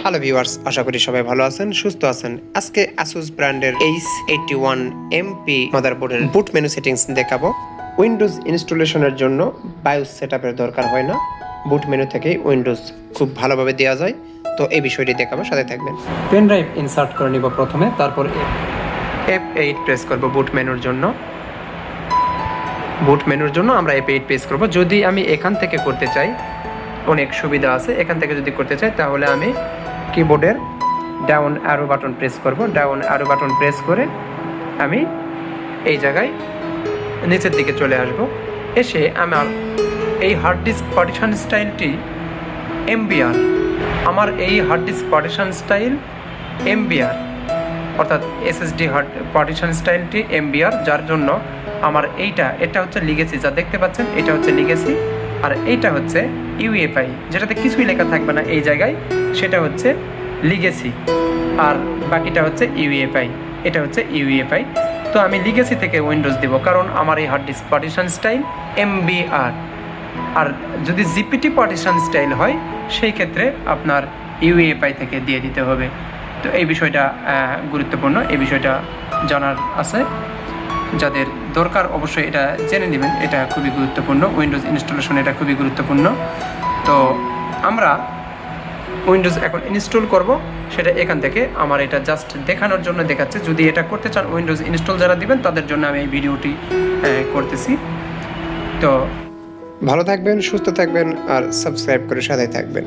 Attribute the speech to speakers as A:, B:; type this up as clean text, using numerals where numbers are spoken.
A: Hello viewers, আশা করি সবাই ভালো আছেন, সুস্থ আছেন। আজকে Asus ব্র্যান্ডের H81m মাদারবোর্ডের বুট মেনু সেটিংস দেখাবো। উইন্ডোজ ইনস্টলেশনের জন্য বায়োস সেটআপের দরকার হয় না, বুট মেনু থেকে উইন্ডোজ খুব ভালোভাবে দেওয়া যায়। তো এই বিষয়টি দেখাবো, সাথে থাকবেন। পেন ড্রাইভ ইনসার্ট করে নিব প্রথমে, তারপর F8 প্রেস করব বুট মেনুর জন্য। বুট মেনুর জন্য আমরা F8 প্রেস করব। যদি আমি এখান থেকে করতে চাই, অনেক সুবিধা আছে। এখান থেকে যদি করতে চাই তাহলে আমি কিবোর্ডের ডাউন অ্যারো বাটন প্রেস করব। ডাউন অ্যারো বাটন প্রেস করে আমি এই জায়গায় নিচের দিকে চলে আসব। এসে আমার এই হার্ড ডিস্ক পার্টিশন স্টাইলটি এমবিআর, আমার এই hard disk partition style MBR, অর্থাৎ এসএসডি হার্ড পার্টিশন স্টাইলটি এমবিআর, যার জন্য আমার এটা হচ্ছে লিগেসি, যা দেখতে পাচ্ছেন এটা হচ্ছে লিগেসি। আর এইটা হচ্ছে ইউএফআই, যেটাতে কিছুই লেখা থাকবে না এই জায়গায়, সেটা হচ্ছে লিগেসি। আর বাকিটা হচ্ছে ইউএফআই, এটা হচ্ছে ইউএফআই। তো আমি লিগেসি থেকে উইন্ডোজ দেব, কারণ আমার এই hard disk partition style MBR. আর যদি জিপিটি পার্টিশন স্টাইল হয় সেই ক্ষেত্রে আপনার ইউএফআই থেকে দিয়ে দিতে হবে। তো এই বিষয়টা গুরুত্বপূর্ণ, এই বিষয়টা জানার আছে। যাদের দরকার অবশ্যই এটা জেনে নেবেন, এটা খুবই গুরুত্বপূর্ণ। উইন্ডোজ ইনস্টলেশন এটা খুবই গুরুত্বপূর্ণ। তো আমরা উইন্ডোজ এখন ইনস্টল করব, সেটা এখান থেকে আমার এটা জাস্ট দেখানোর জন্য দেখাচ্ছে। যদি এটা করতে চান, উইন্ডোজ ইনস্টল যারা দিবেন তাদের জন্য আমি এই ভিডিওটি করতেছি। তো ভালো থাকবেন, সুস্থ থাকবেন, আর সাবস্ক্রাইব করে সাথে থাকবেন।